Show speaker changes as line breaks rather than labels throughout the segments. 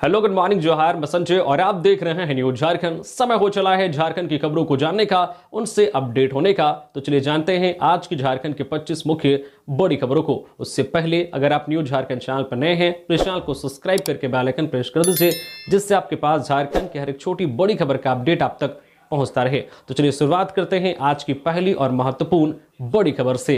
Hello, good morning, जोहार, मैं संजय और आप देख रहे हैं न्यूज झारखंड। समय हो चला है झारखंड की खबरों को जानने का, उनसे अपडेट होने का। तो चलिए जानते हैं आज की झारखंड के 25 मुख्य बड़ी खबरों को। उससे पहले अगर आप न्यूज झारखंड चैनल पर नए हैं तो इस चैनल को सब्सक्राइब करके बेल आइकन प्रेस कर दीजिए, जिससे आपके पास झारखंड की हर एक छोटी बड़ी खबर का अपडेट आप तक पहुंचता रहे। तो चलिए शुरुआत करते हैं आज की पहली और महत्वपूर्ण बड़ी खबर से।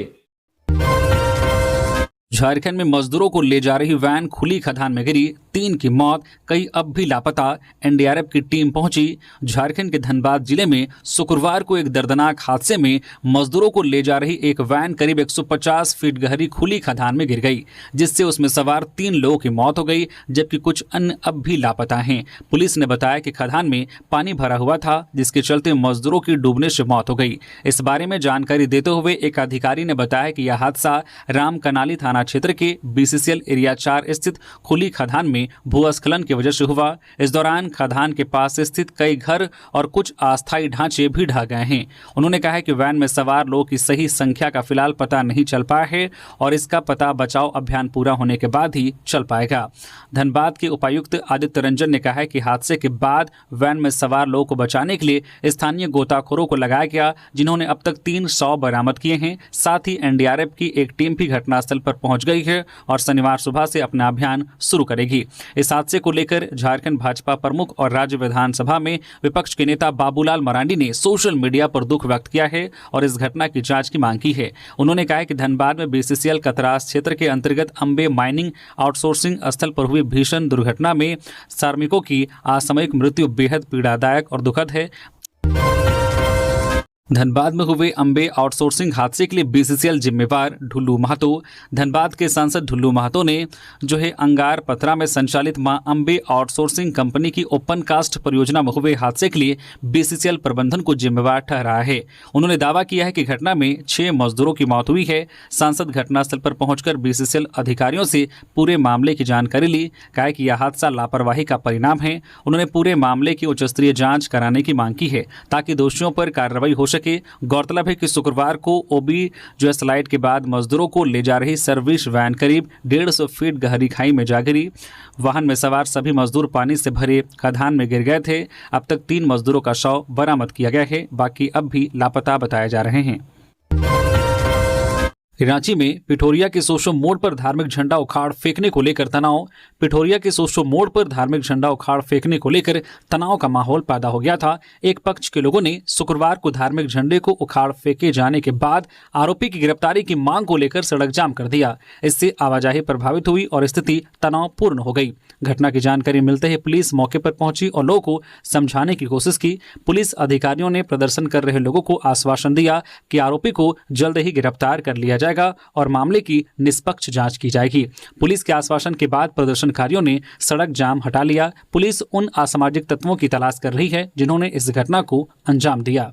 झारखंड में मजदूरों को ले जा रही वैन खुली खदान में गिरी, 3 की मौत, कई अब भी लापता। एनडीआरएफ की टीम पहुंची। झारखंड के धनबाद जिले में शुक्रवार को एक दर्दनाक हादसे में मजदूरों को ले जा रही एक वैन करीब 150 फीट गहरी खुली खदान में गिर गई, जिससे उसमें सवार 3 लोगों की मौत हो गई, जबकि कुछ अन्य अब भी लापता हैं। पुलिस ने बताया कि खदान में पानी भरा हुआ था, जिसके चलते मजदूरों की डूबने से मौत हो गई। इस बारे में जानकारी देते हुए एक अधिकारी ने बताया कि यह हादसा रामकनाली थाना क्षेत्र के बीसीसीएल एरिया 4 स्थित खुली खदान में भूस्खलन की वजह से हुआ। इस दौरान खदान के पास स्थित कई घर और कुछ अस्थायी ढांचे भी ढह गए हैं। उन्होंने कहा कि वैन में सवार लोगों की सही संख्या का फिलहाल पता नहीं चल पाया है और इसका पता बचाव अभियान पूरा होने के बाद ही चल पाएगा। धनबाद के उपायुक्त आदित्य रंजन ने कहा कि हादसे के बाद वैन में सवार लोगों को बचाने के लिए स्थानीय गोताखोरों को लगाया गया, जिन्होंने अब तक 3 शव बरामद किए हैं। साथ ही एनडीआरएफ की एक टीम भी घटनास्थल पर पहुंच गई है और शनिवार सुबह से अपना अभियान शुरू करेगी। इस हादसे को लेकर झारखंड भाजपा प्रमुख और राज्य विधानसभा में विपक्ष के नेता बाबूलाल मरांडी ने सोशल मीडिया पर दुख व्यक्त किया है और इस घटना की जांच की मांग की है। उन्होंने कहा कि धनबाद में बीसीसीएल कतरास क्षेत्र के अंतर्गत अंबे माइनिंग आउटसोर्सिंग स्थल पर हुई भीषण दुर्घटना में श्रमिकों की असामयिक मृत्यु बेहद पीड़ादायक और दुखद है। धनबाद में हुए अंबे आउटसोर्सिंग हादसे के लिए बीसीसीएल जिम्मेवार ढुल्लू महतो। धनबाद के सांसद ढुल्लू महतो ने जो है अंगार पथरा में संचालित मां अंबे आउटसोर्सिंग कंपनी की ओपन कास्ट परियोजना में हुए हादसे के लिए बीसीसीएल प्रबंधन को जिम्मेवार ठहराया है। उन्होंने दावा किया है कि घटना में 6 मजदूरों की मौत हुई है। सांसद घटनास्थल पर पहुंचकर बीसीसीएल अधिकारियों से पूरे मामले की जानकारी ली। कहा कि यह हादसा लापरवाही का परिणाम है। उन्होंने पूरे मामले की उच्च स्तरीय जांच कराने की मांग की है ताकि दोषियों पर कार्रवाई हो सके। गौरतलब है कि शुक्रवार को ओबी जो स्लाइड के बाद मजदूरों को ले जा रही सर्विस वैन करीब 150 फीट गहरी खाई में जा गिरी। वाहन में सवार सभी मजदूर पानी से भरे खदान में गिर गए थे। अब तक 3 मजदूरों का शव बरामद किया गया है, बाकी अब भी लापता बताए जा रहे हैं। रांची में पिठोरिया के सोशो मोड़ पर धार्मिक झंडा उखाड़ फेंकने को लेकर तनाव। पिठोरिया के सोशो मोड़ पर धार्मिक झंडा उखाड़ फेंकने को लेकर तनाव का माहौल पैदा हो गया था। एक पक्ष के लोगों ने शुक्रवार को धार्मिक झंडे को उखाड़ फेंके जाने के बाद आरोपी की गिरफ्तारी की मांग को लेकर सड़क जाम कर दिया। इससे आवाजाही प्रभावित हुई और स्थिति तनावपूर्ण हो गई। घटना की जानकारी मिलते ही पुलिस मौके पर पहुंची और लोगों को समझाने की कोशिश की। पुलिस अधिकारियों ने प्रदर्शन कर रहे लोगों को आश्वासन दिया कि आरोपी को जल्द ही गिरफ्तार कर लिया जाएगा और मामले की निष्पक्ष जांच की जाएगी। पुलिस के आश्वासन के बाद प्रदर्शनकारियों ने सड़क जाम हटा लिया। पुलिस उन असामाजिक तत्वों की तलाश कर रही है जिन्होंने इस घटना को अंजाम दिया।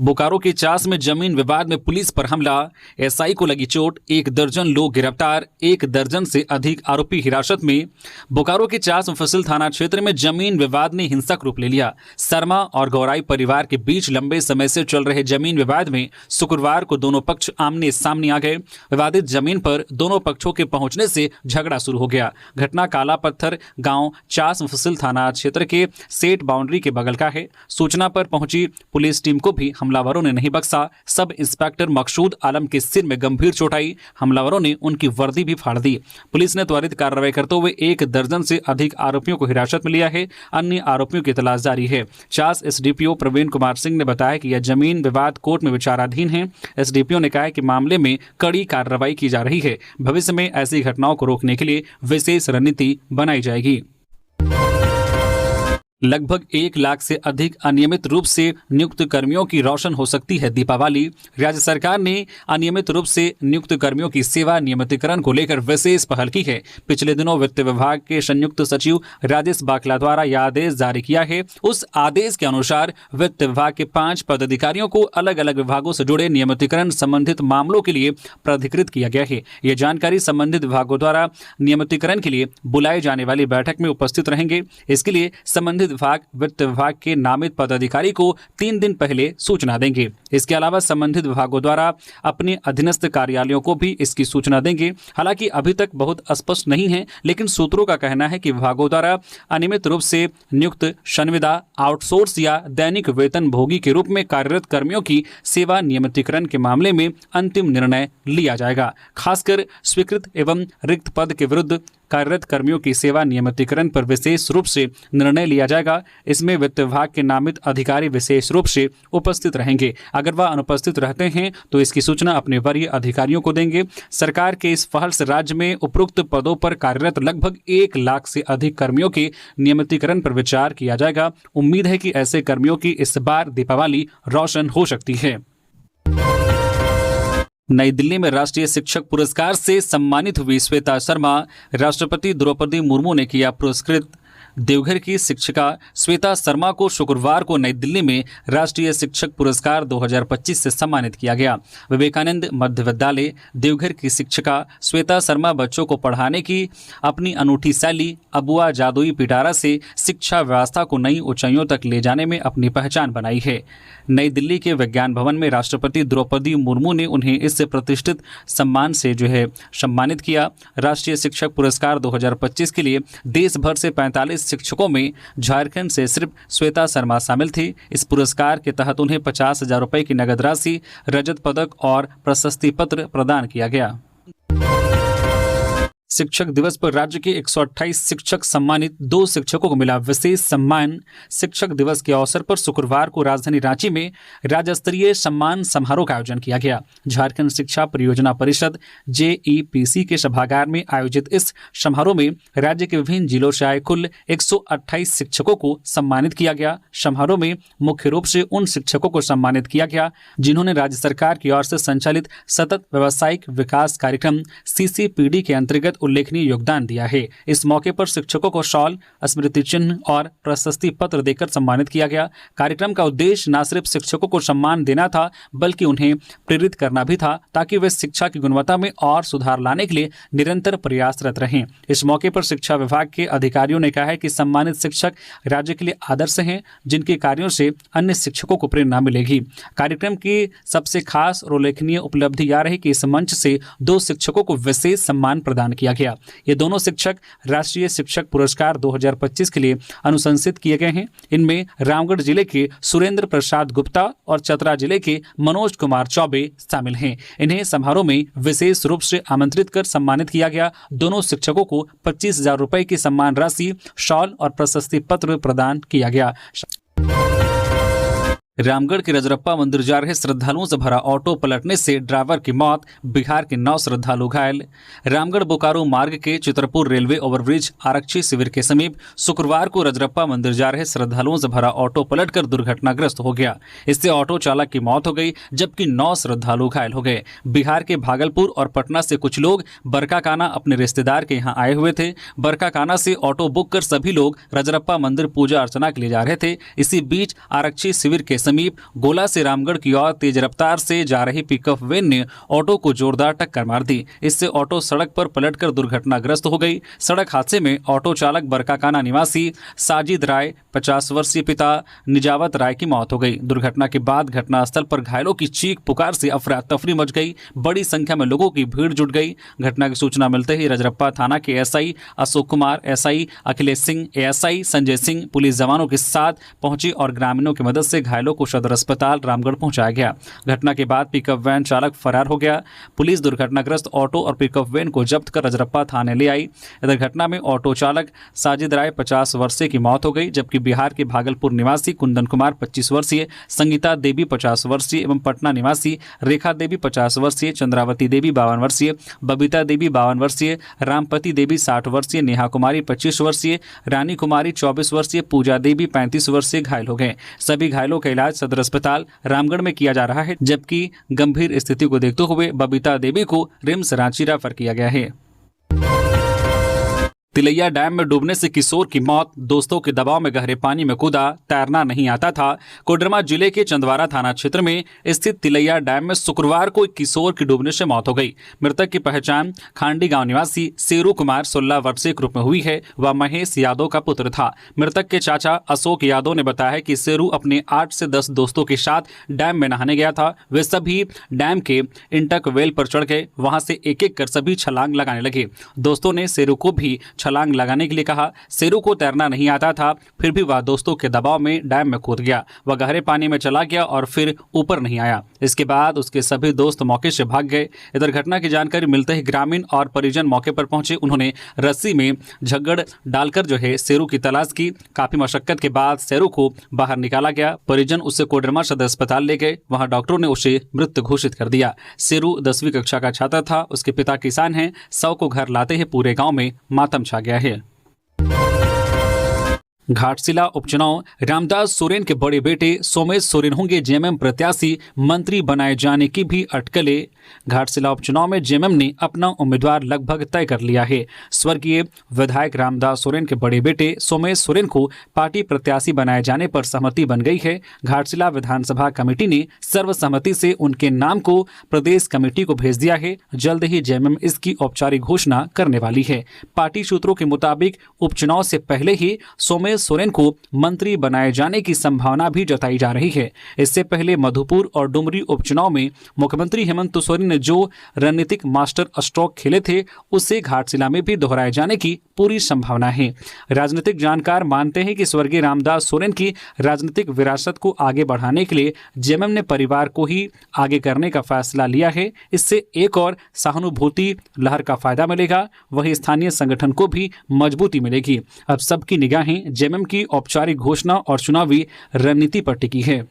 बोकारो के चास में जमीन विवाद में पुलिस पर हमला, एसआई को लगी चोट, 1 दर्जन लोग गिरफ्तार, 1 दर्जन से अधिक आरोपी हिरासत में। बोकारो के चास मुफस्सिल थाना क्षेत्र में जमीन विवाद ने हिंसक रूप ले लिया। शर्मा और गौराई परिवार के बीच लंबे समय से चल रहे जमीन विवाद में शुक्रवार को दोनों पक्ष आमने सामने आ गए। विवादित जमीन पर दोनों पक्षों के पहुंचने से झगड़ा शुरू हो गया। घटना काला पत्थर गांव चास मुफस्सिल थाना क्षेत्र के सेट बाउंड्री के बगल का है। सूचना पर पहुंची पुलिस टीम को भी हमलावरों ने नहीं बख्शा। सब इंस्पेक्टर मकसूद आलम के सिर में गंभीर चोट आई। हमलावरों ने उनकी वर्दी भी फाड़ दी। पुलिस ने त्वरित कार्रवाई करते हुए 1 दर्जन से अधिक आरोपियों को हिरासत में लिया है। अन्य आरोपियों की तलाश जारी है। चास एसडीपीओ प्रवीण कुमार सिंह ने बताया कि यह जमीन विवाद कोर्ट में विचाराधीन है। एसडीपीओ ने कहा कि मामले में कड़ी कार्रवाई की जा रही है। भविष्य में ऐसी घटनाओं को रोकने के लिए विशेष रणनीति बनाई जाएगी। लगभग 1 लाख से अधिक अनियमित रूप से नियुक्त कर्मियों की रोशन हो सकती है दीपावली। राज्य सरकार ने अनियमित रूप से नियुक्त कर्मियों की सेवा नियमितीकरण को लेकर विशेष पहल की है। पिछले दिनों वित्त विभाग के संयुक्त सचिव राजेश बाकला द्वारा यह आदेश जारी किया है। उस आदेश के अनुसार वित्त विभाग के 5 पदाधिकारियों को अलग अलग विभागों से जुड़े नियमितीकरण संबंधित मामलों के लिए प्राधिकृत किया गया है। यह जानकारी संबंधित विभागों द्वारा नियमितीकरण के लिए बुलाई जाने वाली बैठक में उपस्थित रहेंगे। इसके लिए संबंधित संबंधित विभाग वित्त विभाग के नामित पदाधिकारी को 3 दिन पहले सूचना देंगे। इसके अलावा संबंधित विभागों द्वारा अपने अधीनस्थ कार्यालयों को भी इसकी सूचना देंगे। हालांकि अभी तक बहुत स्पष्ट नहीं है, लेकिन सूत्रों का कहना है कि विभागों द्वारा अनियमित रूप से नियुक्त संविदा, आउटसोर्स या दैनिक वेतन भोगी के रूप में कार्यरत कर्मियों की सेवा नियमितीकरण के मामले में अंतिम निर्णय लिया जाएगा। खासकर स्वीकृत एवं रिक्त पद के विरुद्ध कार्यरत कर्मियों की सेवा नियमितीकरण पर विशेष रूप से निर्णय लिया जाएगा। इसमें वित्त विभाग के नामित अधिकारी विशेष रूप से उपस्थित रहेंगे। अगर वह अनुपस्थित रहते हैं तो इसकी सूचना अपने वरीय अधिकारियों को देंगे। सरकार के इस पहल से राज्य में उपरोक्त पदों पर कार्यरत लगभग 1 लाख से अधिक कर्मियों के नियमितीकरण पर विचार किया जाएगा। उम्मीद है कि ऐसे कर्मियों की इस बार दीपावली रोशन हो सकती है। नई दिल्ली में राष्ट्रीय शिक्षक पुरस्कार से सम्मानित हुई श्वेता शर्मा। राष्ट्रपति द्रौपदी मुर्मू ने किया पुरस्कृत। देवघर की शिक्षिका श्वेता शर्मा को शुक्रवार को नई दिल्ली में राष्ट्रीय शिक्षक पुरस्कार 2025 से सम्मानित किया गया। विवेकानंद मध्य विद्यालय देवघर की शिक्षिका श्वेता शर्मा बच्चों को पढ़ाने की अपनी अनूठी शैली, अबुआ जादुई पिटारा से शिक्षा व्यवस्था को नई ऊंचाइयों तक ले जाने में अपनी पहचान बनाई है। नई दिल्ली के विज्ञान भवन में राष्ट्रपति द्रौपदी मुर्मू ने उन्हें इस प्रतिष्ठित सम्मान से सम्मानित किया। राष्ट्रीय शिक्षक पुरस्कार 2025 के लिए देश भर से 45 शिक्षकों में झारखंड से सिर्फ श्वेता शर्मा शामिल थी। इस पुरस्कार के तहत उन्हें 50,000 रुपए की नगद राशि, रजत पदक और प्रशस्ति पत्र प्रदान किया गया। शिक्षक दिवस पर राज्य के 128 शिक्षक सम्मानित, 2 शिक्षकों को मिला विशेष सम्मान। शिक्षक दिवस के अवसर पर शुक्रवार को राजधानी रांची में राज्य स्तरीय सम्मान समारोह का आयोजन किया गया। झारखंड शिक्षा परियोजना परिषद JEPC के सभागार में आयोजित इस समारोह में राज्य के विभिन्न जिलों से आए कुल 128 शिक्षकों को सम्मानित किया गया। समारोह में मुख्य रूप से उन शिक्षकों को सम्मानित किया गया जिन्होंने राज्य सरकार की ओर से संचालित सतत व्यावसायिक विकास कार्यक्रम CCPD के अंतर्गत उल्लेखनीय योगदान दिया है। इस मौके पर शिक्षकों को शॉल, स्मृति चिन्ह और प्रशस्ति पत्र देकर सम्मानित किया गया। कार्यक्रम का उद्देश्य न सिर्फ शिक्षकों को सम्मान देना था, बल्कि उन्हें प्रेरित करना भी था ताकि वे शिक्षा की गुणवत्ता में और सुधार लाने के लिए निरंतर प्रयासरत रहें। इस मौके पर शिक्षा विभाग के अधिकारियों ने कहा है कि सम्मानित शिक्षक राज्य के लिए आदर्श हैं, जिनके कार्यों से अन्य शिक्षकों को प्रेरणा मिलेगी। कार्यक्रम की सबसे खास और उल्लेखनीय उपलब्धि यह रही कि इस मंच से 2 शिक्षकों को विशेष सम्मान प्रदान किया गया। ये दोनों शिक्षक राष्ट्रीय शिक्षक पुरस्कार 2025 के लिए अनुशंसित किए गए हैं। इनमें रामगढ़ जिले के सुरेंद्र प्रसाद गुप्ता और चतरा जिले के मनोज कुमार चौबे शामिल हैं। इन्हें समारोह में विशेष रूप से आमंत्रित कर सम्मानित किया गया। दोनों शिक्षकों को 25,000 रुपए की सम्मान राशि, शॉल और प्रशस्ति पत्र प्रदान किया गया। रामगढ़ के रजरप्पा मंदिर जा रहे श्रद्धालुओं से भरा ऑटो पलटने से ड्राइवर की मौत, बिहार के 9 श्रद्धालु घायल। रामगढ़ बोकारो मार्ग के चित्रपुर रेलवे ओवरब्रिज आरक्षी शिविर के समीप शुक्रवार को रजरप्पा मंदिर जा रहे श्रद्धालुओं से भरा ऑटो पलटकर दुर्घटनाग्रस्त हो गया। इससे ऑटो चालक की मौत हो गई, जबकि 9 श्रद्धालु घायल हो गए। बिहार के भागलपुर और पटना से कुछ लोग बरकाकाना अपने रिश्तेदार के यहाँ आए हुए थे। बरकाकाना से ऑटो बुक कर सभी लोग रजरप्पा मंदिर पूजा अर्चना के लिए जा रहे थे। इसी बीच आरक्षी शिविर के समीप गोला से रामगढ़ की ओर तेज रफ्तार से जा रही पिकअप वैन ने ऑटो को जोरदार टक्कर मार दी। इससे ऑटो सड़क पर पलटकर दुर्घटनाग्रस्त हो गई। सड़क हादसे में ऑटो चालक बरकाकाना निवासी साजिद राय, 50 वर्षीय पिता निजावत राय की मौत हो गई। दुर्घटना के बाद घटनास्थल पर घायलों की चीख पुकार से अफरा तफरी मच गई। बड़ी संख्या में लोगों की भीड़ जुट गई। घटना की सूचना मिलते ही रजरप्पा थाना के SI Ashok Kumar, SI Akhilesh Singh, ASI Sanjay Singh police जवानों के साथ पहुंची और ग्रामीणों की मदद से घायलों को सदर अस्पताल रामगढ़ पहुंचाया गया। घटना के बाद पिकअप वैन चालक फरार हो गया। पुलिस दुर्घटनाग्रस्त ऑटो और पिकअप वैन को जब्त कर रजरप्पा थाने ले आई। इधर घटना में ऑटो चालक साजिद राय 50 वर्षीय की मौत हो गई, जबकि बिहार के भागलपुर निवासी कुंदन कुमार 25 वर्षीय, संगीता देवी 50 वर्षीय एवं पटना निवासी रेखा देवी 50 वर्षीय, चंद्रावती देवी 52 वर्षीय, बबीता देवी 52 वर्षीय, रामपति देवी 60 वर्षीय, नेहा कुमारी 25 वर्षीय, रानी कुमारी 24 वर्षीय, पूजा देवी 35 वर्षीय घायल हो गए। सभी घायलों का इलाज सदर अस्पताल रामगढ़ में किया जा रहा है, जबकि गंभीर स्थिति को देखते हुए बबीता देवी को रिम्स रांची रेफर किया गया है। तिलैया डैम में डूबने से किशोर की मौत, दोस्तों के दबाव में गहरे पानी में कूदा, तैरना नहीं आता था। कोडरमा जिले के चंदवारा थाना क्षेत्र में स्थित तिलैया डैम में शुक्रवार को एक किशोर की डूबने से मौत हो गई। मृतक की पहचान खांडी गांव निवासी सेरू कुमार 16 वर्षीय के रूप में हुई है। वह महेश यादव का पुत्र था। मृतक के चाचा अशोक यादव ने बताया कि सेरू अपने 8 से 10 दोस्तों के साथ डैम में नहाने गया था। वे सभी डैम के इंटक वेल पर चढ़ गए। वहां से एक एक कर सभी छलांग लगाने लगे। दोस्तों ने सेरू को भी छलांग लगाने के लिए कहा। सेरू को तैरना नहीं आता था, फिर भी वह दोस्तों के दबाव में डैम में कूद गया। वह गहरे पानी में चला गया और फिर ऊपर नहीं आया। इसके बाद उसके सभी दोस्त मौके से भाग गए। इधर घटना की जानकारी मिलते ही ग्रामीण और परिजन मौके पर पहुंचे। उन्होंने रस्सी में झगड़ डालकर सेरू की तलाश की। काफी मशक्कत के बाद सेरू को बाहर निकाला गया। परिजन उसे कोडरमा सदर अस्पताल ले गए। वहां डॉक्टरों ने उसे मृत घोषित कर दिया। सेरू 10वीं कक्षा का छात्र था। उसके पिता किसान हैं। शव को घर लाते ही पूरे गांव में मातम छा गया है। घाटशिला उपचुनाव, रामदास सोरेन के बड़े बेटे सोमेश सोरेन होंगे जेएमएम प्रत्याशी, मंत्री बनाए जाने की भी अटकलें। घाटशिला उपचुनाव में जेएमएम ने अपना उम्मीदवार लगभग तय कर लिया है। स्वर्गीय विधायक रामदास सोरेन के बड़े बेटे सोमेश सोरेन को पार्टी प्रत्याशी बनाए जाने पर सहमति बन गई है। घाटशिला विधानसभा कमेटी ने सर्वसम्मति से उनके नाम को प्रदेश कमेटी को भेज दिया है। जल्द ही जेएमएम इसकी औपचारिक घोषणा करने वाली है। पार्टी सूत्रों के मुताबिक उपचुनाव से पहले ही सोमेश सोरेन को मंत्री बनाए जाने की संभावना भी जताई जा रही है। इससे पहले मधुपुर और डुमरी उपचुनाव में मुख्यमंत्री हेमंत सोरेन ने जो रणनीतिक मास्टर स्ट्रोक खेले थे, उसे घाटशिला में भी दोहराए जाने की पूरी संभावना है। राजनीतिक जानकार मानते हैं कि स्वर्गीय रामदास सोरेन की राजनीतिक विरासत को आगे बढ़ाने के लिए जेएमएम ने परिवार को ही आगे करने का फैसला लिया है। इससे एक और सहानुभूति लहर का फायदा मिलेगा, वहीं स्थानीय संगठन को भी मजबूती मिलेगी। अब सबकी निगाहें जेएमएम की औपचारिक घोषणा और चुनावी रणनीति पर टिकी है।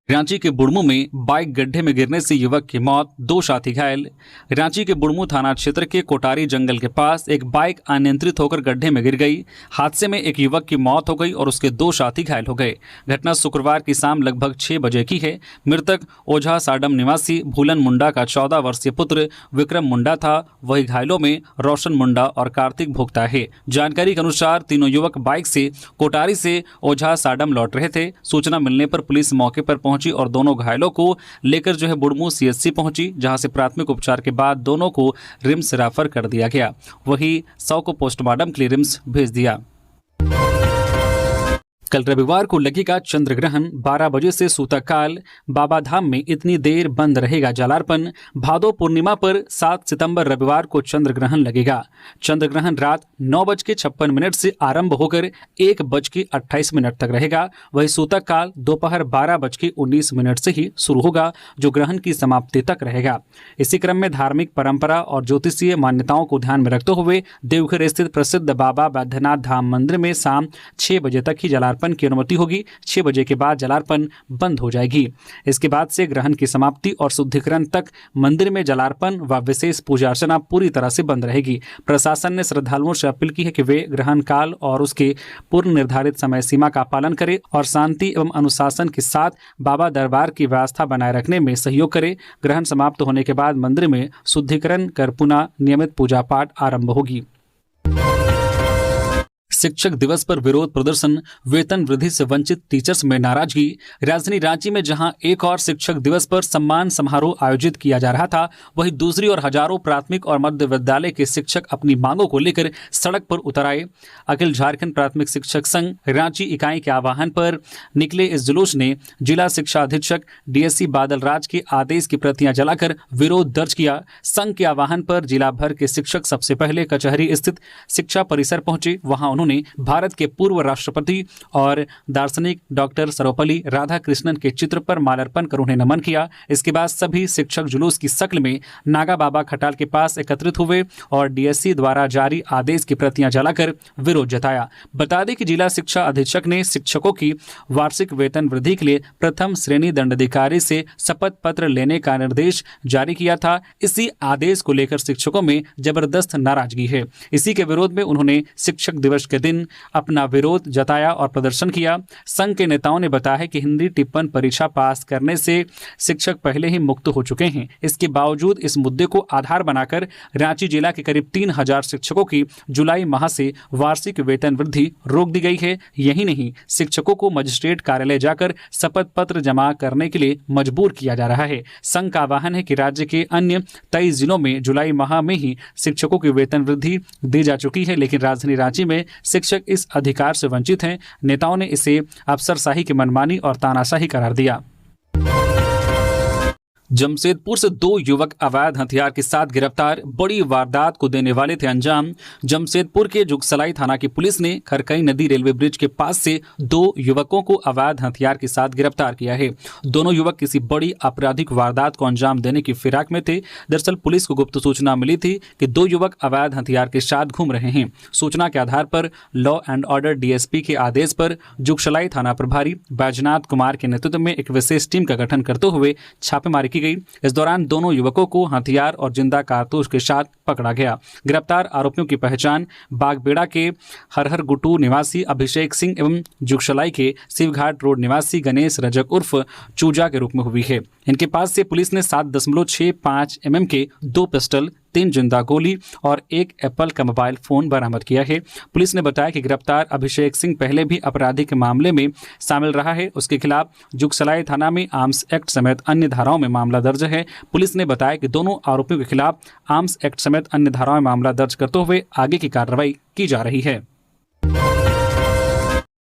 रांची के बुढ़मू में बाइक गड्ढे में गिरने से युवक की मौत, 2 साथी घायल। रांची के बुढ़मू थाना क्षेत्र के कोटारी जंगल के पास एक बाइक अनियंत्रित होकर गड्ढे में गिर गई। हादसे में एक युवक की मौत हो गई और उसके 2 साथी घायल हो गए। घटना शुक्रवार की शाम लगभग 6 बजे की है। मृतक ओझा साडम निवासी भूलन मुंडा का 14 वर्षीय पुत्र विक्रम मुंडा था। वही घायलों में रोशन मुंडा और कार्तिक भोक्ता है। जानकारी के अनुसार तीनों युवक बाइक से कोटारी से ओझा साडम लौट रहे थे। सूचना मिलने पर पुलिस मौके पर पहुंची और दोनों घायलों को लेकर बुढ़मू सीएचसी पहुंची, जहां से प्राथमिक उपचार के बाद दोनों को रिम्स रेफर कर दिया गया। वहीं 100 को पोस्टमार्टम के लिए रिम्स भेज दिया। कल रविवार को लगेगा चंद्र ग्रहण। 12 बजे से सूतकाल। बाबा धाम में इतनी देर बंद रहेगा जलार्पण। भादो पूर्णिमा पर 7 सितंबर रविवार को चंद्र ग्रहण लगेगा। चंद्र ग्रहण रात 9:56 से आरंभ होकर 1:28 तक रहेगा। वही सूतक काल दोपहर 12:19 से ही शुरू होगा, जो ग्रहण की समाप्ति तक रहेगा। इसी क्रम में धार्मिक परंपरा और ज्योतिषीय मान्यताओं को ध्यान में रखते हुए देवघर स्थित प्रसिद्ध बाबा बैद्यनाथ धाम मंदिर में शाम 6 बजे तक ही जलार्पण की अनुमति होगी। 6 बजे के बाद जलार्पण बंद हो जाएगी। इसके बाद से ग्रहण की समाप्ति और शुद्धिकरण तक मंदिर में जलार्पण व विशेष पूजा अर्चना पूरी तरह से बंद रहेगी। प्रशासन ने श्रद्धालुओं से अपील की है कि वे ग्रहण काल और उसके पूर्व निर्धारित समय सीमा का पालन करें और शांति एवं अनुशासन के साथ बाबा दरबार की व्यवस्था बनाए रखने में सहयोग करें। ग्रहण समाप्त होने के बाद मंदिर में शुद्धिकरण कर पुनः नियमित पूजा पाठ आरंभ होगी। शिक्षक दिवस पर विरोध प्रदर्शन, वेतन वृद्धि से वंचित टीचर्स में नाराजगी। राजधानी रांची में जहां एक और शिक्षक दिवस पर सम्मान समारोह आयोजित किया जा रहा था, वहीं दूसरी ओर हजारों प्राथमिक और मध्य विद्यालय के शिक्षक अपनी मांगों को लेकर सड़क पर उतर आए। अखिल झारखंड प्राथमिक शिक्षक संघ रांची इकाई के आह्वान पर निकले इस जुलूस ने जिला शिक्षा अधीक्षक डीएससी बादल राज के आदेश की प्रतियां जलाकर विरोध दर्ज किया। संघ के आह्वान पर जिला भर के शिक्षक सबसे पहले कचहरी स्थित शिक्षा परिसर पहुंचे। वहां उन्होंने भारत के पूर्व राष्ट्रपति और दार्शनिक डॉक्टर सर्वपल्ली राधाकृष्णन के चित्र पर माल्यार्पण कर उन्हें नमन किया। इसके बाद सभी शिक्षक जुलूस की शक्ल में नागा बाबा खटाल के पास एकत्रित हुए और डीएससी द्वारा जारी आदेश की प्रतियां जलाकर विरोध जताया। बता दें कि जिला शिक्षा अधीक्षक ने शिक्षकों की वार्षिक वेतन वृद्धि के लिए प्रथम श्रेणी दंडाधिकारी से शपथ पत्र लेने का निर्देश जारी किया था। इसी आदेश को लेकर शिक्षकों में जबरदस्त नाराजगी है। इसी के विरोध में उन्होंने शिक्षक दिवस के के दिन अपना विरोध जताया और प्रदर्शन किया। संघ के नेताओं ने बताया कि हिंदी टिप्पण परीक्षा पास करने से शिक्षक पहले ही मुक्त हो चुके हैं। इसके बावजूद इस मुद्दे को आधार बनाकर रांची जिला के करीब 3000 शिक्षकों की जुलाई माह से वार्षिक वेतन वृद्धि रोक दी गई है। यही नहीं, शिक्षकों को मजिस्ट्रेट कार्यालय जाकर शपथ पत्र जमा करने के लिए मजबूर किया जा रहा है। संघ का आह्वान है कि राज्य के अन्य 23 जिलों में जुलाई माह में ही शिक्षकों की वेतन वृद्धि दी जा चुकी है, लेकिन राजधानी रांची में शिक्षक इस अधिकार से वंचित हैं। नेताओं ने इसे अफसरशाही की मनमानी और तानाशाही करार दिया। जमशेदपुर से 2 युवक अवैध हथियार के साथ गिरफ्तार। बड़ी वारदात को देने वाले थे अंजाम। जमशेदपुर के जुगसलाई थाना की पुलिस ने खरकई नदी रेलवे ब्रिज के पास से 2 युवकों को अवैध हथियार के साथ गिरफ्तार किया है। दोनों युवक किसी बड़ी आपराधिक वारदात को अंजाम देने की फिराक में थे। दरअसल पुलिस को गुप्त सूचना मिली थी कि 2 युवक अवैध हथियार के साथ घूम रहे हैं। सूचना के आधार पर लॉ एंड ऑर्डर डीएसपी के आदेश पर जुगसलाई थाना प्रभारी बैजनाथ कुमार के नेतृत्व में एक विशेष टीम का गठन करते हुए छापेमारी गई। इस दौरान दोनों युवकों को हथियार और जिंदा कारतूस के साथ पकड़ा गया। गिरफ्तार आरोपियों की पहचान बागबेड़ा के हरहर गुटू निवासी अभिषेक सिंह एवं जुगसलाई के शिवघाट रोड निवासी गणेश रजक उर्फ चूजा के रूप में हुई है। इनके पास से पुलिस ने 7.65 mm के 2 पिस्टल, 3 जिंदा गोली और 1 एप्पल का मोबाइल फोन बरामद किया है। पुलिस ने बताया कि गिरफ्तार अभिषेक सिंह पहले भी आपराधिक मामले में शामिल रहा है। उसके खिलाफ जुगसलाई थाना में आर्म्स एक्ट समेत अन्य धाराओं में मामला दर्ज है। पुलिस ने बताया कि दोनों आरोपियों के खिलाफ आर्म्स एक्ट समेत अन्य धाराओं में मामला दर्ज करते हुए आगे की कार्रवाई की जा रही है।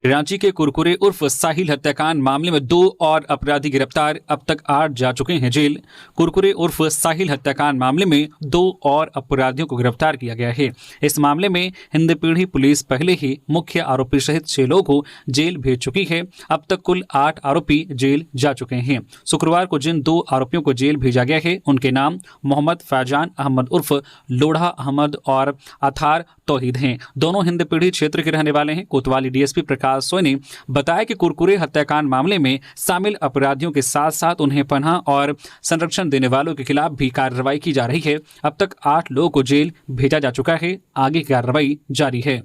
रांची के कुरकुरे उर्फ साहिल हत्याकांड मामले में 2 और अपराधी गिरफ्तार। अब तक 8 जा चुके हैं जेल। कुरकुरे उर्फ साहिल हत्याकांड मामले में 2 और अपराधियों को गिरफ्तार किया गया है। इस मामले में हिंदपीढ़ी पुलिस पहले ही मुख्य आरोपी सहित 6 लोगों को जेल भेज चुकी है। अब तक कुल 8 आरोपी जेल जा चुके हैं। शुक्रवार को जिन 2 आरोपियों को जेल भेजा गया है उनके नाम मोहम्मद फैजान अहमद उर्फ लोढ़ा अहमद और अथार तौहीद हैं। दोनों हिंदपीढ़ी क्षेत्र के रहने वाले हैं। कोतवाली डीएसपी प्रकाश सोय ने बताया कि कुरकुरे हत्याकांड मामले में शामिल अपराधियों के साथ साथ उन्हें पनाह और संरक्षण देने वालों के खिलाफ भी कार्रवाई की जा रही है। अब तक 8 लोगों को जेल भेजा जा चुका है। आगे की कार्रवाई जारी है।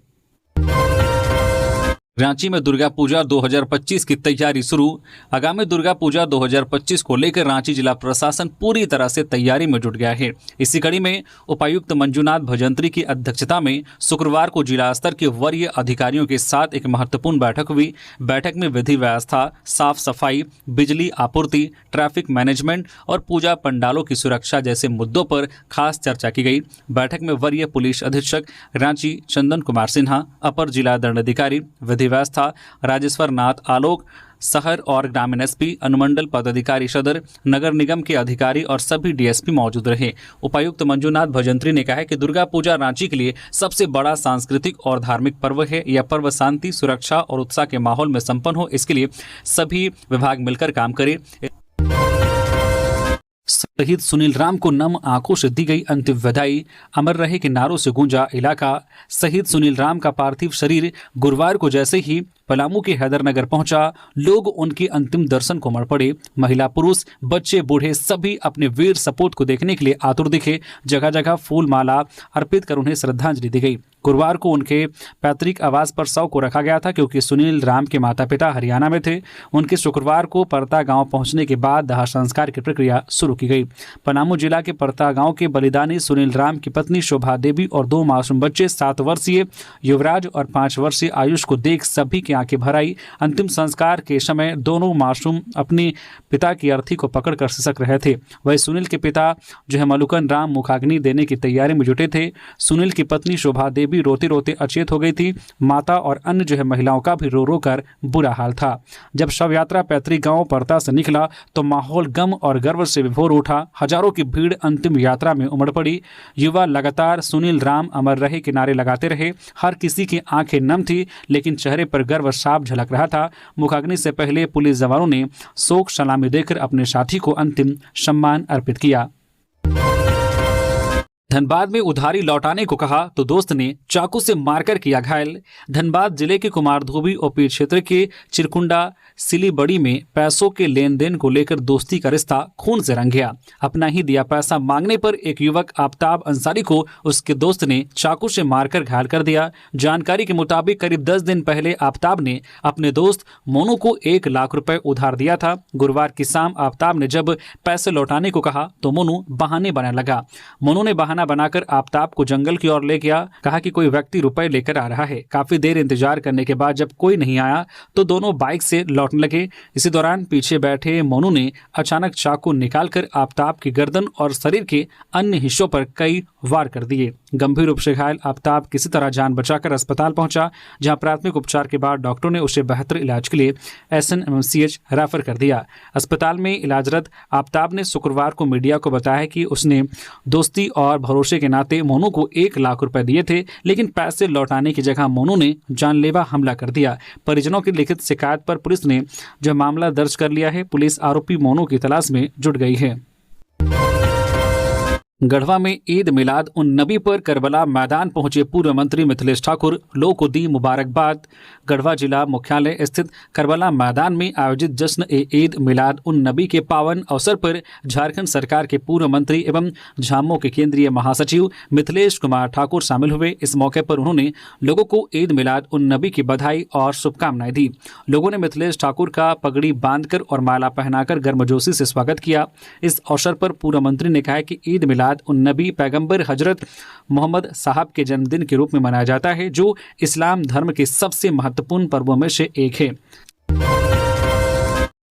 रांची में दुर्गा पूजा 2025 की तैयारी शुरू। आगामी दुर्गा पूजा 2025 को लेकर रांची जिला प्रशासन पूरी तरह से तैयारी में जुट गया है। इसी कड़ी में उपायुक्त मंजूनाथ भजंत्री की अध्यक्षता में शुक्रवार को जिला स्तर के वरीय अधिकारियों के साथ एक महत्वपूर्ण बैठक हुई। बैठक में विधि व्यवस्था, साफ सफाई, बिजली आपूर्ति, ट्रैफिक मैनेजमेंट और पूजा पंडालों की सुरक्षा जैसे मुद्दों पर खास चर्चा की गई। बैठक में वरीय पुलिस अधीक्षक रांची चंदन कुमार सिन्हा, अपर जिला दंडाधिकारी व्यवस्था राजेश्वर नाथ आलोक, शहर और ग्रामीण एसपी, अनुमंडल पदाधिकारी सदर, नगर निगम के अधिकारी और सभी डीएसपी मौजूद रहे। उपायुक्त मंजूनाथ भजंत्री ने कहा है कि दुर्गा पूजा रांची के लिए सबसे बड़ा सांस्कृतिक और धार्मिक पर्व है। यह पर्व शांति, सुरक्षा और उत्साह के माहौल में संपन्न हो, इसके लिए सभी विभाग मिलकर काम करें। शहीद सुनील राम को नम आंखों से दी गई अंतिम विदाई। अमर रहे के नारों से गूंजा इलाका। शहीद सुनील राम का पार्थिव शरीर गुरुवार को जैसे ही पलामू के हैदरनगर पहुंचा, लोग उनके अंतिम दर्शन को मर पड़े। महिला, पुरुष, बच्चे, बूढ़े सभी अपने वीर सपूत को देखने के लिए आतुर दिखे। जगह जगह फूल माला अर्पित कर उन्हें श्रद्धांजलि दी गई। गुरुवार को उनके पैतृक आवास पर शव को रखा गया था, क्योंकि सुनील राम के माता पिता हरियाणा में थे। उनके शुक्रवार को परता गांव पहुंचने के बाद दाह संस्कार की प्रक्रिया शुरू की गई। पलामू जिला के परता गांव के बलिदानी सुनील राम की पत्नी शोभा देवी और 2 मासूम बच्चे 7 वर्षीय युवराज और 5 वर्षीय आयुष को देख सभी की आंखें भर आई। अंतिम संस्कार के समय दोनों मासूम अपने पिता की अर्थी को पकड़कर सिसक रहे थे। वही सुनील के पिता जो है मलुकन राम मुखाग्नि देने की तैयारी में जुटे थे। सुनील की पत्नी शोभा देवी रोते रोते अचेत हो गई थी। माता और अन्य जो है महिलाओं का भी रो रो कर बुरा हाल था। जब शव यात्रा पैतृक गांव परता से निकला तो माहौल गम और गर्व से विभोर उठा। हजारों की भीड़ अंतिम यात्रा में उमड़ पड़ी। युवा लगातार सुनील राम अमर रहे के नारे लगाते रहे। हर किसी की आंखें नम थी, लेकिन चेहरे पर गर्व साफ झलक रहा था। मुखाग्नि से पहले पुलिस जवानों ने शोक सलामी देकर अपने साथी को अंतिम सम्मान अर्पित किया। धनबाद में उधारी लौटाने को कहा तो दोस्त ने चाकू से मारकर किया घायल। धनबाद जिले के कुमारधोबी ओपी क्षेत्र के चिरकुंडा सिलीबड़ी में पैसों के लेन देन को लेकर दोस्ती का रिश्ता खून से रंग गया। अपना ही दिया पैसा मांगने पर एक युवक आफ्ताब अंसारी को उसके दोस्त ने चाकू से मारकर घायल कर दिया। जानकारी के मुताबिक करीब 10 दिन पहले आफ्ताब ने अपने दोस्त मोनू को 1 लाख रुपए उधार दिया था। गुरुवार की शाम आफ्ताब ने जब पैसे लौटाने को कहा तो मोनू बहाने बनाने लगा। मोनू ने बहाना बनाकर आफ्ताब को जंगल की ओर ले गया। कहा कि कोई व्यक्ति रुपए लेकर आ रहा है। काफी देर इंतजार करने के बाद जब कोई नहीं आया तो दोनों बाइक से लौटने लगे। इसी दौरान पीछे बैठे मोनू ने अचानक चाकू निकालकर आफ्ताब की गर्दन और शरीर के अन्य हिस्सों पर कई वार कर दिए। गंभीर रूप से घायल आफ्ताब किसी तरह जान बचाकर अस्पताल पहुंचा, जहां प्राथमिक उपचार के बाद डॉक्टरों ने उसे बेहतर इलाज के लिए SNMCH रेफर कर दिया। अस्पताल में इलाजरत आफ्ताब ने शुक्रवार को मीडिया को बताया कि उसने दोस्ती और भरोसे के नाते मोनू को 1 लाख रुपए दिए थे, लेकिन पैसे लौटाने की जगह मोनू ने जानलेवा हमला कर दिया। परिजनों की लिखित शिकायत पर पुलिस ने जो मामला दर्ज कर लिया है। पुलिस आरोपी मोनू की तलाश में जुट गई है। गढ़वा में ईद मिलाद उन नबी पर करबला मैदान पहुंचे पूर्व मंत्री मिथिलेश ठाकुर, लोगों को दी मुबारकबाद। गढ़वा जिला मुख्यालय स्थित करबला मैदान में आयोजित जश्न ए ईद मिलाद उन नबी के पावन अवसर पर झारखंड सरकार के पूर्व मंत्री एवं झामो के केंद्रीय महासचिव मिथिलेश कुमार ठाकुर शामिल हुए। इस मौके पर उन्होंने लोगों को ईद मिलाद उन नबी की बधाई और शुभकामनाएं दी। लोगों ने मिथिलेश ठाकुर का पगड़ी बांधकर और माला पहनाकर गर्मजोशी से स्वागत किया। इस अवसर पर पूर्व मंत्री ने कहा कि ईद मिलाद उन नबी पैगंबर हजरत मोहम्मद साहब के जन्मदिन के रूप में मनाया जाता है, जो इस्लाम धर्म के सबसे महत्वपूर्ण पर्वों में से एक है।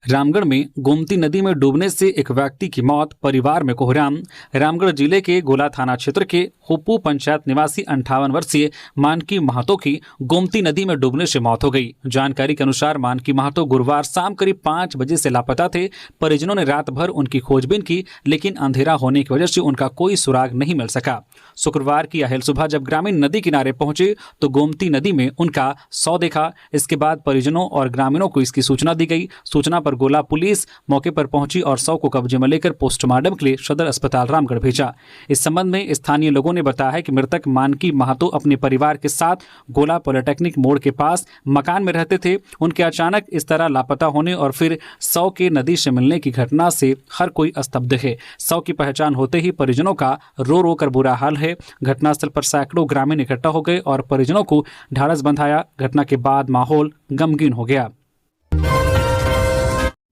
रामगढ़ में गोमती नदी में डूबने से एक व्यक्ति की मौत, परिवार में कोहराम। रामगढ़ जिले के गोला थाना क्षेत्र के हुप्पू पंचायत निवासी 58 वर्षीय मानकी महतो की गोमती नदी में डूबने से मौत हो गई। जानकारी के अनुसार मानकी महतो गुरुवार शाम करीब 5 बजे से लापता थे। परिजनों ने रात भर उनकी खोजबीन की, लेकिन अंधेरा होने की वजह से उनका कोई सुराग नहीं मिल सका। शुक्रवार की अहल सुबह जब ग्रामीण नदी किनारे पहुंचे तो गोमती नदी में उनका शव देखा। इसके बाद परिजनों और ग्रामीणों को इसकी सूचना दी गई। सूचना पर गोला पुलिस मौके पर पहुंची और शव को कब्जे में लेकर पोस्टमार्टम के लिए सदर अस्पताल रामगढ़ भेजा। इस संबंध में स्थानीय लोगों ने बताया है कि मृतक मानकी महतो अपने परिवार के साथ गोला पॉलिटेक्निक मोड़ के पास मकान में रहते थे। उनके अचानक इस तरह लापता होने और फिर शव के नदी से मिलने की घटना से हर कोई स्तब्ध है। शव की पहचान होते ही परिजनों का रो रो कर बुरा हाल है। घटनास्थल पर सैकड़ों ग्रामीण इकट्ठा हो गए और परिजनों को ढाढ़स बंधाया। घटना के बाद माहौल गमगीन हो गया।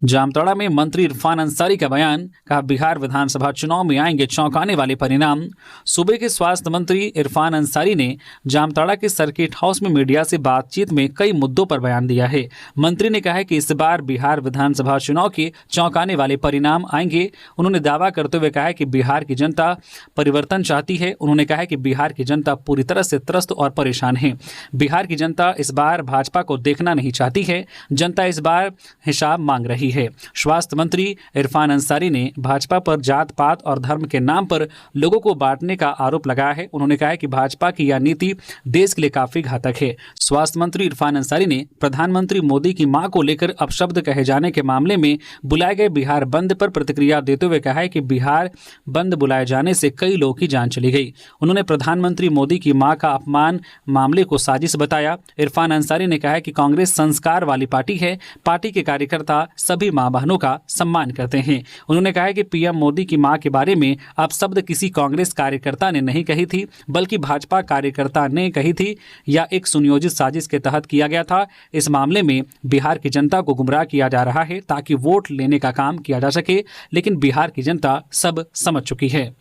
जामताड़ा में मंत्री इरफान अंसारी का बयान, कहा बिहार विधानसभा चुनाव में आएंगे चौंकाने वाले परिणाम। सूबे के स्वास्थ्य मंत्री इरफान अंसारी ने जामताड़ा के सर्किट हाउस में मीडिया से बातचीत में कई मुद्दों पर बयान दिया है। मंत्री ने कहा है कि इस बार बिहार विधानसभा चुनाव के चौंकाने वाले परिणाम आएंगे। उन्होंने दावा करते हुए कहा है कि बिहार की जनता परिवर्तन चाहती है। उन्होंने कहा है कि बिहार की जनता पूरी तरह से त्रस्त और परेशान है। बिहार की जनता इस बार भाजपा को देखना नहीं चाहती है। जनता इस बार हिसाब मांग रही है। स्वास्थ्य मंत्री इरफान अंसारी ने भाजपा पर जात पात और धर्म के नाम पर लोगों को बांटने का आरोप लगाया है। उन्होंने कहा है कि भाजपा की यह नीति देश के लिए काफी घातक है। स्वास्थ्य मंत्री इरफान अंसारी ने प्रधानमंत्री मोदी की मां को लेकर अपशब्द कहे जाने के मामले में बुलाए गए बिहार बंद पर प्रतिक्रिया देते हुए कहा है कि बिहार बंद बुलाए जाने से कई लोगों की जान चली गई। उन्होंने प्रधानमंत्री मोदी की मां का अपमान मामले को साजिश बताया। इरफान अंसारी ने कहा है कि कांग्रेस संस्कार वाली पार्टी है। पार्टी के कार्यकर्ता सभी मां बहनों का सम्मान करते हैं। उन्होंने कहा कि पीएम मोदी की मां के बारे में अपशब्द किसी कांग्रेस कार्यकर्ता ने नहीं कही थी, बल्कि भाजपा कार्यकर्ता ने कही थी या एक सुनियोजित साजिश के तहत किया गया था। इस मामले में बिहार की जनता को गुमराह किया जा रहा है ताकि वोट लेने का काम किया जा सके, लेकिन बिहार की जनता सब समझ चुकी है।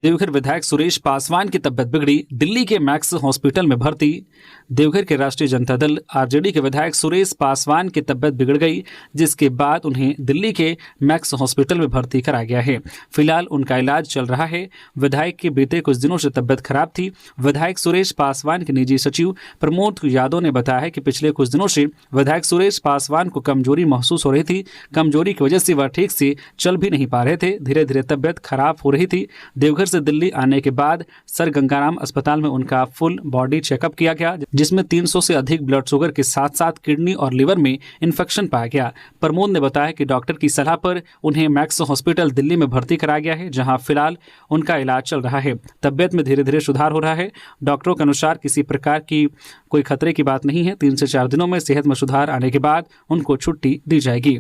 देवघर विधायक सुरेश पासवान की तबियत बिगड़ी, दिल्ली के मैक्स हॉस्पिटल में भर्ती। देवघर के राष्ट्रीय जनता दल आरजेडी के विधायक सुरेश पासवान की तबियत बिगड़ गई, जिसके बाद उन्हें दिल्ली के मैक्स हॉस्पिटल में भर्ती कराया गया है। फिलहाल उनका इलाज चल रहा है। विधायक की बीते कुछ दिनों से तबियत खराब थी। विधायक सुरेश पासवान के निजी सचिव प्रमोद यादव ने बताया है कि पिछले कुछ दिनों से विधायक सुरेश पासवान को कमजोरी महसूस हो रही थी। कमजोरी की वजह से वह ठीक से चल भी नहीं पा रहे थे। धीरे धीरे तबियत खराब हो रही थी। देवघर से दिल्ली आने के बाद सर गंगाराम अस्पताल में उनका फुल बॉडी चेकअप किया गया, जिसमें 300 से अधिक ब्लड शुगर के साथ साथ किडनी और लिवर में इन्फेक्शन पाया गया। प्रमोद ने बताया कि डॉक्टर की सलाह पर उन्हें मैक्स हॉस्पिटल दिल्ली में भर्ती कराया गया है, जहां फिलहाल उनका इलाज चल रहा है। तबियत में धीरे धीरे सुधार हो रहा है। डॉक्टरों के अनुसार किसी प्रकार की कोई खतरे की बात नहीं है। 3 से 4 दिनों में सेहत में सुधार आने के बाद उनको छुट्टी दी जाएगी।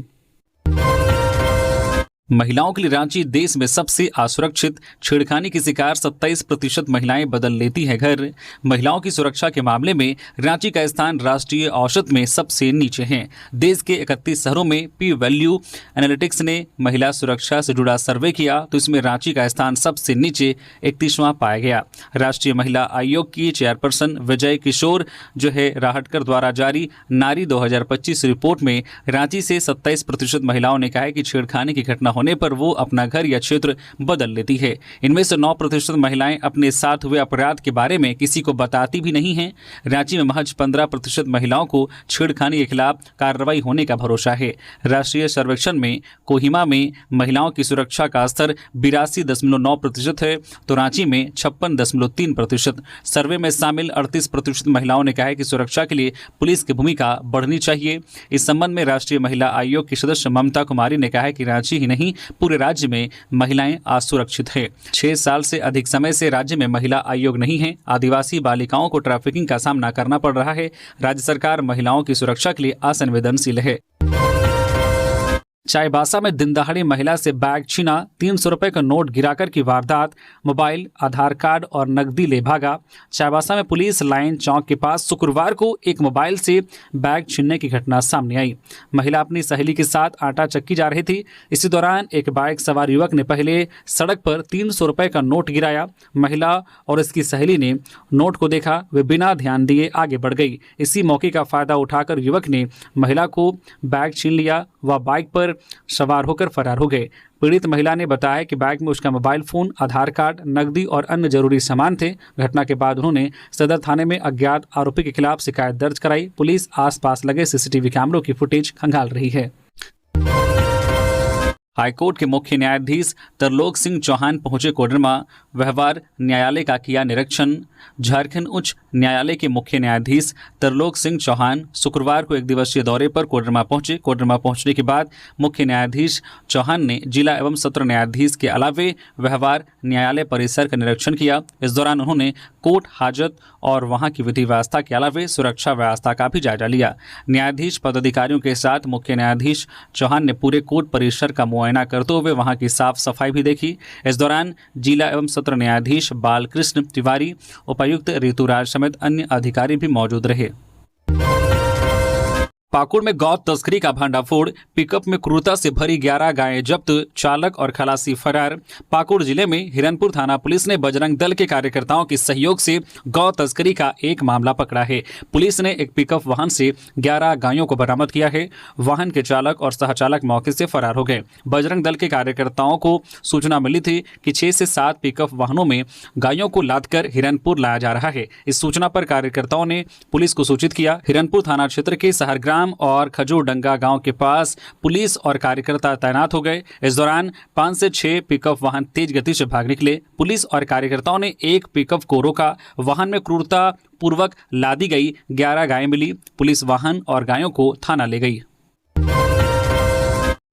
महिलाओं के लिए रांची देश में सबसे असुरक्षित, छेड़खानी की शिकार 27% महिलाएं बदल लेती हैं घर। महिलाओं की सुरक्षा के मामले में रांची का स्थान राष्ट्रीय औसत में सबसे नीचे है। देश के 31 शहरों में पी वैल्यू एनालिटिक्स ने महिला सुरक्षा से जुड़ा सर्वे किया तो इसमें रांची का स्थान सबसे नीचे 31वां पाया गया। राष्ट्रीय महिला आयोग की चेयरपर्सन विजय किशोर जो है राहटकर द्वारा जारी नारी 2025 रिपोर्ट में रांची से 27% महिलाओं ने कहा है कि छेड़खानी की घटना होने पर वो अपना घर या क्षेत्र बदल लेती है। इनमें से 9% महिलाएं अपने साथ हुए अपराध के बारे में किसी को बताती भी नहीं हैं। रांची में महज 15% महिलाओं को छेड़खानी के खिलाफ कार्रवाई होने का भरोसा है। राष्ट्रीय सर्वेक्षण में कोहिमा में महिलाओं की सुरक्षा का स्तर 82.9% है तो रांची में 56.3%। सर्वे में शामिल 38% महिलाओं ने कहा है कि सुरक्षा के लिए पुलिस की भूमिका बढ़नी चाहिए। इस संबंध में राष्ट्रीय महिला आयोग की सदस्य ममता कुमारी ने कहा है कि रांची ही नहीं पूरे राज्य में महिलाएं असुरक्षित है। 6 साल से अधिक समय से राज्य में महिला आयोग नहीं है। आदिवासी बालिकाओं को ट्रैफिकिंग का सामना करना पड़ रहा है। राज्य सरकार महिलाओं की सुरक्षा के लिए असंवेदनशील है। चाईबासा में दिनदहाड़े महिला से बैग छीना, 300 रुपए का नोट गिराकर की वारदात, मोबाइल, आधार कार्ड और नकदी ले भागा। चाईबासा में पुलिस लाइन चौक के पास शुक्रवार को एक मोबाइल से बैग छीनने की घटना सामने आई। महिला अपनी सहेली के साथ आटा चक्की जा रही थी। इसी दौरान एक बाइक सवार युवक ने पहले सड़क पर 300 रुपए का नोट गिराया। महिला और इसकी सहेली ने नोट को देखा, वे बिना ध्यान दिए आगे बढ़ गई। इसी मौके का फायदा उठाकर युवक ने महिला को बैग छीन लिया। वह बाइक पर सवार होकर फरार हो गए। पीड़ित महिला ने बताया कि बैग में उसका मोबाइल फोन, आधार कार्ड, नकदी और अन्य जरूरी सामान थे। घटना के बाद उन्होंने सदर थाने में अज्ञात आरोपी के खिलाफ शिकायत दर्ज कराई। पुलिस आसपास लगे सीसीटीवी कैमरों की फुटेज खंगाल रही है। हाईकोर्ट के मुख्य न्यायाधीश तरलोक सिंह चौहान पहुंचे कोडरमा। व्यवहार न्यायालय का किया निरीक्षण। झारखंड उच्च न्यायालय के मुख्य न्यायाधीश तरलोक सिंह चौहान शुक्रवार को एक दिवसीय दौरे पर कोडरमा पहुंचे। कोडरमा पहुंचने के बाद मुख्य न्यायाधीश चौहान ने जिला एवं सत्र न्यायाधीश के अलावे व्यवहार न्यायालय परिसर का निरीक्षण किया। इस दौरान उन्होंने कोर्ट हाजत और वहां की विधि व्यवस्था के अलावे सुरक्षा व्यवस्था का भी जायजा लिया। न्यायाधीश पदाधिकारियों के साथ मुख्य न्यायाधीश चौहान ने पूरे कोर्ट परिसर का मुआयना करते हुए वहां की साफ सफाई भी देखी। इस दौरान जिला एवं सत्र न्यायाधीश बालकृष्ण तिवारी, उपायुक्त ऋतुराज समेत अन्य अधिकारी भी मौजूद रहे। पाकुड़ में गौ तस्करी का भंडाफोड़, पिकअप में क्रूरता से भरी 11 गायें जब्त, चालक और खलासी फरार। पाकुड़ जिले में हिरनपुर थाना पुलिस ने बजरंग दल के कार्यकर्ताओं के सहयोग से गौ तस्करी का एक मामला पकड़ा है। पुलिस ने एक पिकअप वाहन से 11 गायों को बरामद किया है। वाहन के चालक और सहचालक मौके से फरार हो गए। बजरंग दल के कार्यकर्ताओं को सूचना मिली थी कि 6 से 7 पिकअप वाहनों में गायों को लादकर हिरनपुर लाया जा रहा है। इस सूचना पर कार्यकर्ताओं ने पुलिस को सूचित किया। हिरनपुर थाना क्षेत्र के सहरग्राम और खजूरडंगा गांव के पास पुलिस और कार्यकर्ता तैनात हो गए। इस दौरान 5 से 6 पिकअप वाहन तेज गति से भाग निकले। पुलिस और कार्यकर्ताओं ने एक पिकअप को रोका। वाहन में क्रूरता पूर्वक लादी गई 11 गायें मिली। पुलिस वाहन और गायों को थाना ले गई।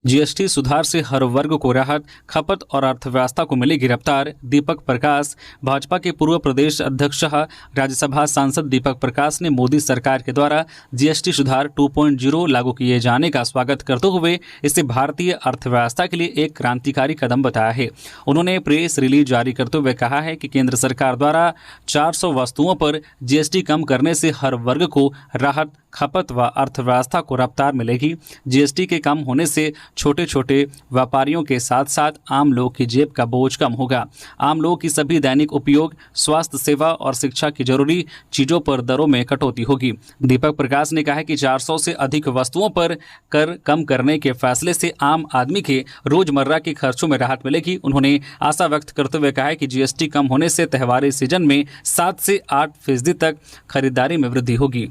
जीएसटी सुधार से हर वर्ग को राहत, खपत और अर्थव्यवस्था को मिलेगी रफ्तार। दीपक प्रकाश। भाजपा के पूर्व प्रदेश अध्यक्ष राज्यसभा सांसद दीपक प्रकाश ने मोदी सरकार के द्वारा जीएसटी सुधार 2.0 लागू किए जाने का स्वागत करते हुए इसे भारतीय अर्थव्यवस्था के लिए एक क्रांतिकारी कदम बताया है। उन्होंने प्रेस रिलीज जारी करते हुए कहा है कि केंद्र सरकार द्वारा 400 वस्तुओं पर जीएसटी कम करने से हर वर्ग को राहत, खपत व अर्थव्यवस्था को रफ्तार मिलेगी। जीएसटी के कम होने से छोटे छोटे व्यापारियों के साथ साथ आम लोग की जेब का बोझ कम होगा। आम लोग की सभी दैनिक उपयोग, स्वास्थ्य सेवा और शिक्षा की जरूरी चीजों पर दरों में कटौती होगी। दीपक प्रकाश ने कहा कि 400 से अधिक वस्तुओं पर कर कम करने के फैसले से आम आदमी के रोजमर्रा के खर्चों में राहत मिलेगी। उन्होंने आशा व्यक्त करते हुए कहा कि जीएसटी कम होने से त्योहारी सीजन में 7 से 8% तक खरीदारी में वृद्धि होगी।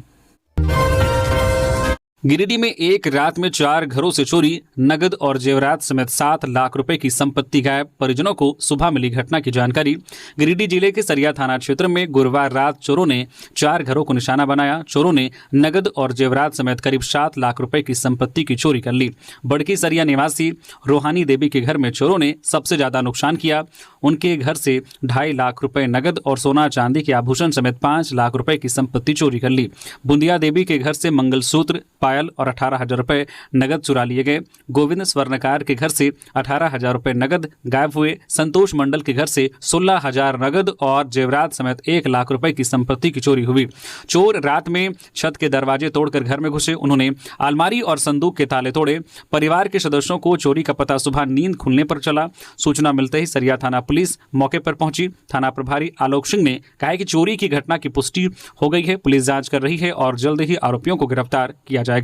गिरिडीह में एक रात में 4 घरों से चोरी, नगद और जेवरात समेत 7 लाख रुपए की संपत्ति गायब। परिजनों को सुबह मिली घटना की जानकारी। गिरिडीह जिले के सरिया थाना क्षेत्र में गुरुवार रात चोरों ने 4 घरों को निशाना बनाया। चोरों ने नगद और जेवरात समेत करीब 7 लाख रुपए की संपत्ति की चोरी कर ली। बड़की सरिया निवासी रोहानी देवी के घर में चोरों ने सबसे ज्यादा नुकसान किया। उनके घर से 2.5 लाख रुपए नगद और सोना चांदी के आभूषण समेत 5 लाख रुपए की संपत्ति चोरी कर ली। बुंदिया देवी के घर से मंगलसूत्र, पायल और 18,000 रुपए नगद चुरा लिए गए। गोविंद स्वर्णकार के घर से 18,000 रुपए नगद गायब हुए। संतोष मंडल के घर से 16,000 नगद और जेवरात समेत 1 लाख रुपए की संपत्ति की चोरी हुई। चोर रात में छत के दरवाजे तोड़कर घर में घुसे। उन्होंने अलमारी और संदूक के ताले तोड़े। परिवार के सदस्यों को चोरी का पता सुबह नींद खुलने पर चला। सूचना मिलते ही सरिया थाना पुलिस मौके पर पहुंची। थाना प्रभारी आलोक सिंह ने कहा कि चोरी की घटना की पुष्टि हो गई है। पुलिस जांच कर रही है और जल्द ही आरोपियों को गिरफ्तार किया जाएगा।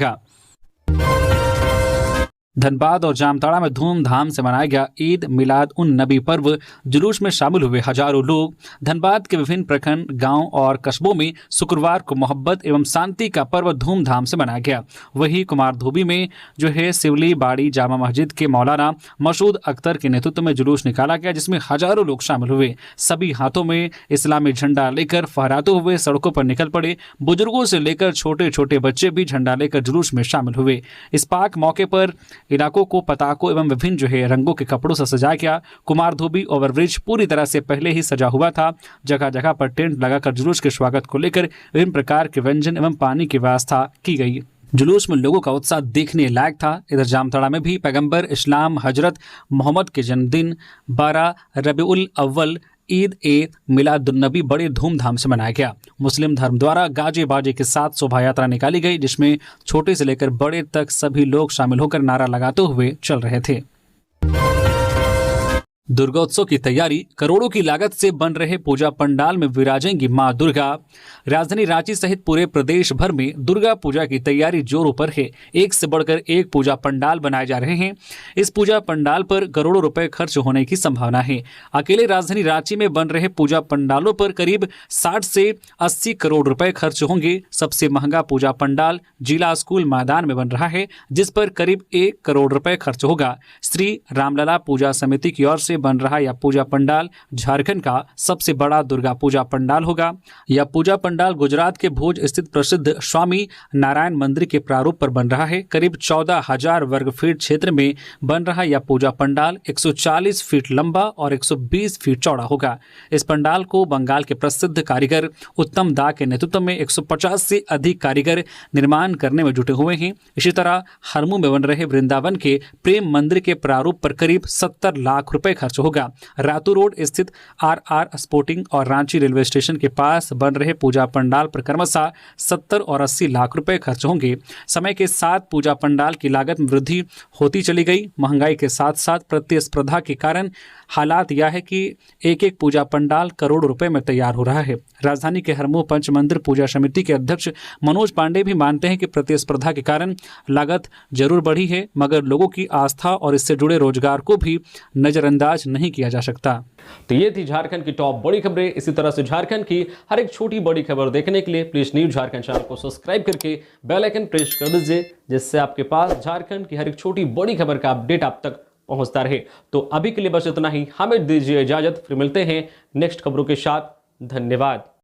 धनबाद और जामताड़ा में धूमधाम से मनाया गया ईद मिलाद उन नबी पर्व। जुलूस में शामिल हुए हजारों लोग। धनबाद के विभिन्न प्रखंड, गांव और कस्बों में शुक्रवार को मोहब्बत एवं शांति का पर्व धूमधाम से मनाया गया। वहीं कुमारधोबी में जो है सिवली बाड़ी जामा मस्जिद के मौलाना मसूद अख्तर के नेतृत्व में जुलूस निकाला गया, जिसमें हजारों लोग शामिल हुए। सभी हाथों में इस्लामी झंडा लेकर फहराते हुए सड़कों पर निकल पड़े। बुजुर्गों से लेकर छोटे छोटे बच्चे भी झंडा लेकर जुलूस में शामिल हुए। इस पाक मौके पर इलाकों को पताकों एवं विभिन्न जो है रंगों के कपड़ों से सजाया गया। कुमारधोबी ओवरब्रिज पूरी तरह से पहले ही सजा हुआ था। जगह जगह पर टेंट लगाकर जुलूस के स्वागत को लेकर विभिन्न प्रकार के व्यंजन एवं पानी की व्यवस्था की गई। जुलूस में लोगों का उत्साह देखने लायक था। इधर जामताड़ा में भी पैगंबर इस्लाम हजरत मोहम्मद के जन्मदिन 12 रबीउल अव्वल ईद ए मिलादुन्नबी बड़े धूमधाम से मनाया गया। मुस्लिम धर्म द्वारा गाजे बाजे के साथ शोभा यात्रा निकाली गई, जिसमें छोटे से लेकर बड़े तक सभी लोग शामिल होकर नारा लगाते हुए चल रहे थे। दुर्गोत्सव की तैयारी। करोड़ों की लागत से बन रहे पूजा पंडाल में विराजेंगी मां दुर्गा। राजधानी रांची सहित पूरे प्रदेश भर में दुर्गा पूजा की तैयारी जोरों पर है। एक से बढ़कर एक पूजा पंडाल बनाए जा रहे हैं। इस पूजा पंडाल पर करोड़ों रुपए खर्च होने की संभावना है। अकेले राजधानी रांची में बन रहे पूजा पंडालों पर करीब 60 से 80 करोड़ रुपए खर्च होंगे। सबसे महंगा पूजा पंडाल जिला स्कूल मैदान में बन रहा है, जिस पर करीब 1 करोड़ रुपए खर्च होगा। श्री रामलला पूजा समिति की ओर से बन रहा यह पूजा पंडाल झारखंड का सबसे बड़ा दुर्गा पूजा पंडाल होगा। यह पूजा पंडाल गुजरात के भुज स्थित प्रसिद्ध स्वामी नारायण मंदिर के प्रारूप पर बन रहा है। करीब 14,000 वर्ग फीट क्षेत्र में बन रहा यह पूजा पंडाल 140 फीट लंबा और 120 फीट चौड़ा होगा। इस पंडाल को बंगाल के प्रसिद्ध कारीगर उत्तम दा के नेतृत्व में 150 से अधिक कारीगर निर्माण करने में जुटे हुए हैं। इसी तरह हरमू में बन रहे वृंदावन के प्रेम मंदिर के प्रारूप पर करीब 70 लाख रुपए खर्च होगा। रातू रोड स्थित आर स्पोर्टिंग और रांची रेलवे स्टेशन के पास बन रहे पूजा पंडाल पर क्रमशः 70 और 80 लाख रुपए खर्च होंगे। समय के साथ पूजा पंडाल की लागत में वृद्धि होती चली गई। महंगाई के साथ साथ प्रतिस्पर्धा के कारण हालात यह है कि एक एक पूजा पंडाल करोड़ रुपए में तैयार हो रहा है। राजधानी के हरमू पंच मंदिर पूजा समिति के अध्यक्ष मनोज पांडे भी मानते हैं कि प्रतिस्पर्धा के कारण लागत जरूर बढ़ी है, मगर लोगों की आस्था और इससे जुड़े रोजगार को भी नजरअंदाज नहीं किया जा सकता।
तो ये थी झारखंड की टॉप बड़ी खबरें। इसी तरह से झारखंड की हर एक छोटी बड़ी खबर देखने के लिए प्लीज न्यूज झारखंड चैनल को सब्सक्राइब करके बेल आइकन प्रेस कर दीजिए, जिससे आपके पास झारखंड की हर एक छोटी बड़ी खबर का अपडेट आप तक पहुंचता रहे। तो अभी के लिए बस इतना ही। हमें दीजिए इजाजत, फिर मिलते हैं नेक्स्ट खबरों के साथ। धन्यवाद।